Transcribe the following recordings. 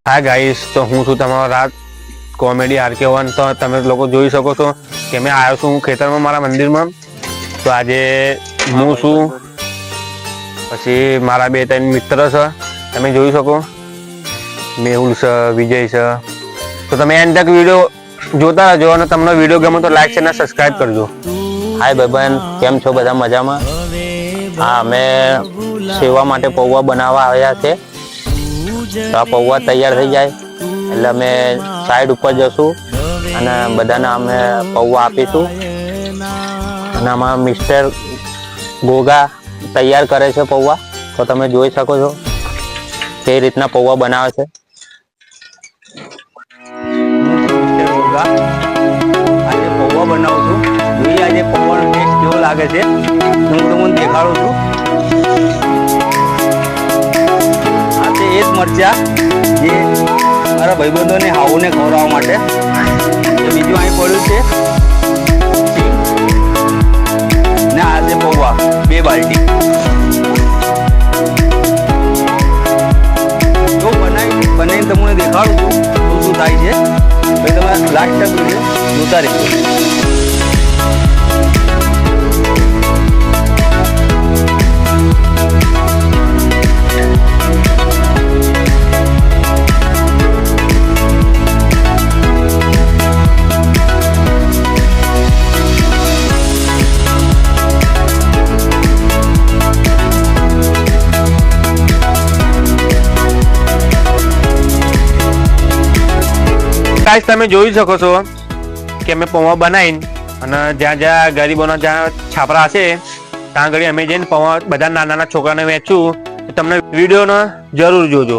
હા ગાઈસ, તો હું છું તમારો રાત કોમેડી RK1। તો તમે લોકો જોઈ શકો છો કે મેં આવ્યો છું ખેતરમાં મારા મંદિરમાં। તો આજે હું છું, પછી મારા બે ત્રણ મિત્ર છે, તમે જોઈ શકો, મેહુલ છે, વિજય છે। તો તમે એન્ડ તક વિડીયો જોતા રહેજો અને તમને વિડીયો ગમે તો લાઈક અને સબસ્ક્રાઇબ કરજો। હાય ભાઈબંધ, કેમ છો? બધા મજામાં? હા, અમે સેવા માટે પૌવા બનાવવા આવ્યા છે। તો આ પૌવા તૈયાર થઈ જાય એટલે અમે સાઈડ ઉપર જશું અને બધાને અમે પૌવા આપીશું। અને આમાં મિસ્ટર ગોગા તૈયાર કરે છે પૌવા। તો તમે જોઈ શકો છો કઈ રીતના પૌવા બનાવે છે। મિસ્ટર ગોગા આજે પૌવા બનાવું છું, જોઈએ આજે પૌવાનો ટેસ્ટ કેવો લાગે છે। હું તમને દેખાડું છું। આ તે એક મરચા જે મારા ભાઈબંધોને હાઉને ખવડાવવા માટે, બીજું અહીં પડ્યું છે સિંગ ને આજે પૌવા 2 બાલટી। જો બનાવીને તમને દેખાડું છું શું થાય છે, ભાઈ તમે લાસ્ટ તક જોતા રહેજો। ગાઈસ, તમે જોઈ શકો છો કે અમે પૌવા બનાવીને અને જ્યાં જ્યાં ગરીબોના જ્યાં છાપરા હશે ત્યાં આગળ અમે જઈને પૌવા બધા નાના નાના છોકરાને વેચું। તમને વિડીયોનો જરૂર જોજો।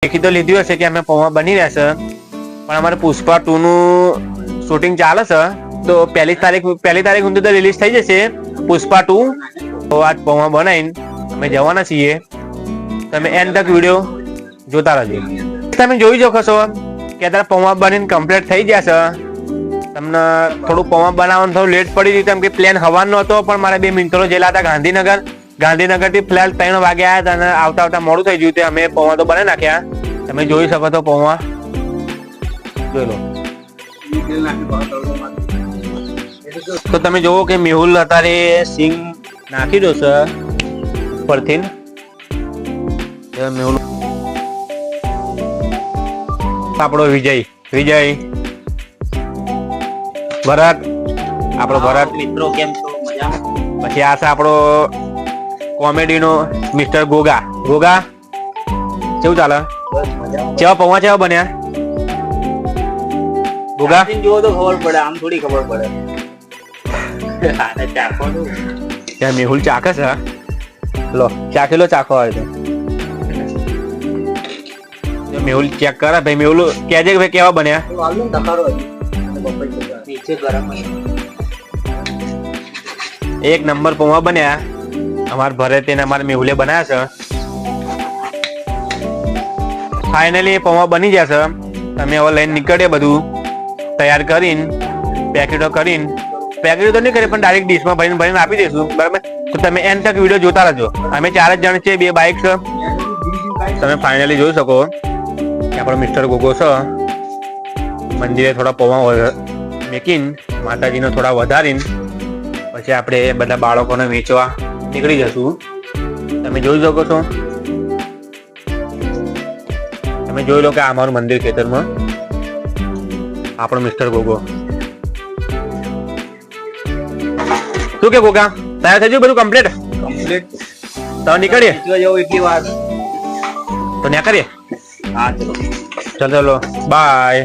દેખી તો લીધું હશે કે અમે પૌવા બની રહ્યા છે, પણ અમારે પુષ્પા 2 નું શૂટિંગ ચાલે છે। તો પહેલી તારીખ સુધી તો રિલીઝ થઈ જશે પુષ્પા 2। તો આજ પૌવા બનાવીને અમે જવાના છીએ। તમે એન્ડ તક વિડીયો જોતા રહેજો। તમે જોઈ શકો છો કે અત્યારે પૌવા બનીને કમ્પ્લીટ થઈ ગયા છે। તમને થોડું પૌવા બનાવવાનું થોડું લેટ પડી ગયું, કેમ કે પ્લેન હવાનો હતો, પણ મારા 2 મિત્રો જેલા હતા ગાંધીનગર થી ફ્લેટ 3 વાગે આવ્યા હતા અને આવતા મોડું થઈ ગયું। અમે પૌવા તો બનાવી નાખ્યા। તમે જોઈ શકો તો પૌવા જોઈ લો। તો તમે જોવો કે મેહુલ અત્યારે સિંગ નાખી દો છે ઉપરથી। મેહુલ આપણો વિજય ભરત, આપણો ભરત મિત્રો કેમ છો? મજામાં? પછી આ છે આપણો કોમેડીનો મિસ્ટર ગોગા। કેવું ચાલે? કેવા પૌવા કેવા બન્યા ગોગા? જુઓ તો ખબર પડે, આમ થોડી ખબર પડે। ત્યાં મેહુલ ચાખે છે, લો ચાખેલો ચાખો આવે તો મેહુલ ચેક કરે। ભાઈ મેહુલ કહેજે કે ભાઈ કેવા બન્યા। એક નંબર પૌવા બન્યા। અમાર ભરતે ને અમારે મેહુલે બનાવ્યા છે। ફાઇનલી પૌવા બની જશે। તમે હવે લઈને નીકળે બધું તૈયાર કરીને પેકેટો તો નહીં કરે, પણ ડાયરેક્ટ ડીશમાં ભરીને આપી દઈશું, બરાબર? તો તમે એન્ડ તક વિડીયો જોતા રહેજો। અમે 4 જ જણ છે, 2 બાઇક છે। તમે ફાઇનલી જોઈ શકો કે આપણો મિસ્ટર ગોગો છે મંદિરે થોડા પૌવા મેકીને માતાજીને થોડા વધારીને પછી આપણે બધા બાળકોને વેચવા નીકળી જશું। તમે જોઈ શકો છો, તમે જોઈ લો કે આ અમારું મંદિર ખેતરમાં આપણો મિસ્ટર ગોગો। શું કે ગોગા, તૈયાર થઈ ગયું બધું કમ્પ્લીટ? તો નીકળીએ એટલી વાર તો નીકળીએ। હા, ચલો બાય।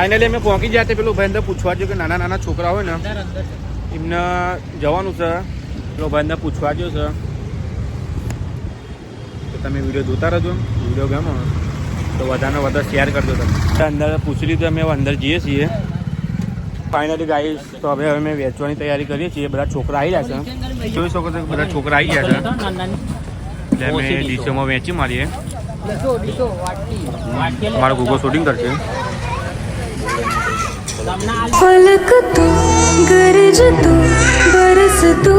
ફાઇનલી અમે પહોંચી ગયા તે પેલો ભાઈ અંદર પૂછવા જો કે નાના નાના છોકરા હોય ને એમને જવાનું છે. પેલો ભાઈ અંદર પૂછવા જો છે તો તમે વિડીયો જોતા રહેજો. વિડીયો ગમો તો વધારે વધારે શેર કરજો. તમે અંદર પૂછી લીધું અમે અંદર જઈએ છીએ ફાઇનલી ગાઈસ. તો હવે અમે વેચવાની તૈયારી કરીએ છીએ. બધા છોકરા આવી રહ્યા છે, જોઈ શકો છો બધા છોકરા આવી ગયા છે. એટલે અમે ડીશોમાં વેચી મારીએ. મારો ગૂગલ શૂટિંગ કરશે. पलक तू गरज तू बरस तू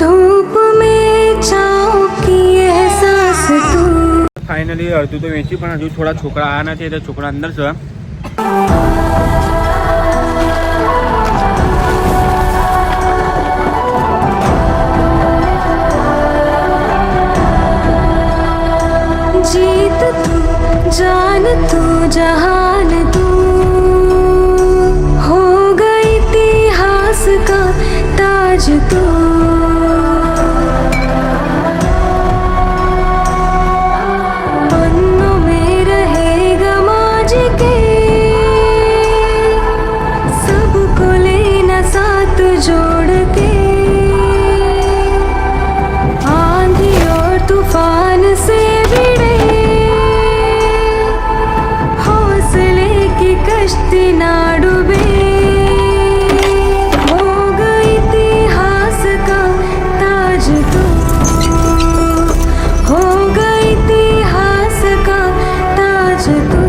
धूप में छाँव की एहसास तू. ફાઇનલી અડધું તો વેચી પણ હજુ થોડા છોકરા આવ્યા નથી એટલે છોકરા અંદર છે. जीत तू जान तू जहान तू हो गई इतिहास का ताज तू. पन्नों में रहेगा माजी के सबको लेना साथ जोड़ के. आंधी और तूफान से कश्ती ना डूबे हो गई इतिहास का ताज तू हो गई इतिहास का ताज तू.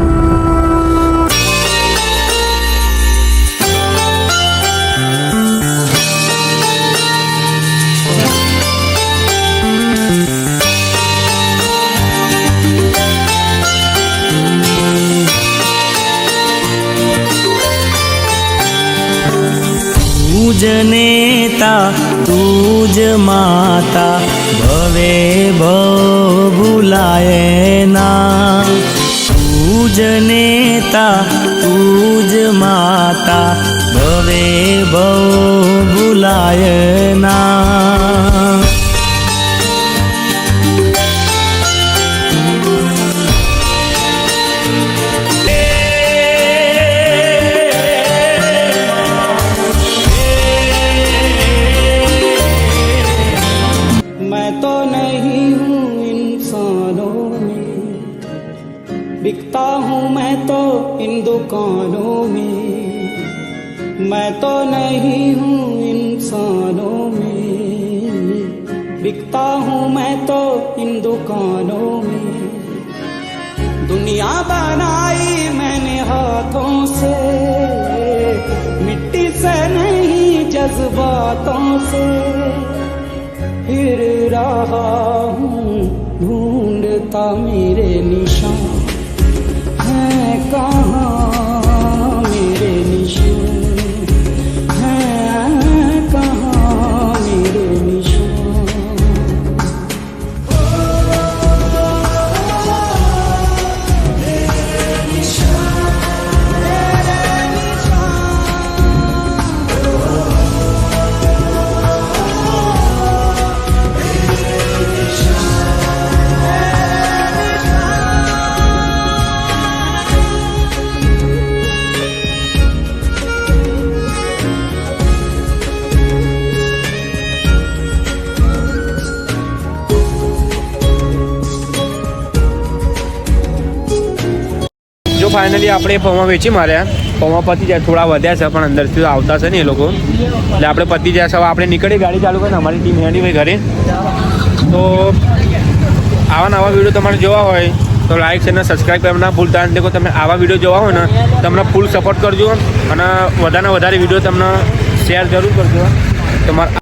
તુજ નેતા તુજ માતા ભવે ભવ ભૂલાય ના. તુજ નેતા તુજ માતા ભવે ભવ ભૂલાય ના. बिकता हूँ मैं तो इन दुकानों में, मैं तो नहीं हूँ इंसानों में. बिकता हूँ मैं तो इन दुकानों में. दुनिया बनाई मैंने हाथों से मिट्टी से नहीं जज्बातों से. फिर रहा हूँ ढूंढता मेरे निशान हैं कहाँ मेरे निशान हैं कहाँ मेरे निशान. જો ફાઇનલી આપણે પૌવા વેચી માર્યા. પૌવા પતી જાય, થોડા વધ્યા છે પણ અંદરથી આવતા છે ને એ લોકો, એટલે આપણે પતી જાય છે. હવે આપણે નીકળી ગાડી ચાલુ કરીને અમારી ટીમ હેડી ભાઈ ઘરે. તો આવા નવા વિડીયો તમારે જોવા હોય તો લાઈક અને સબસ્ક્રાઈબ કરવા ના ભૂલતા. અને દેખો તમે આવા વિડીયો જોવા હોય ને તમને ફૂલ સપોર્ટ કરજો અને વધારે વિડીયો તમને શેર જરૂર કરજો. તમારા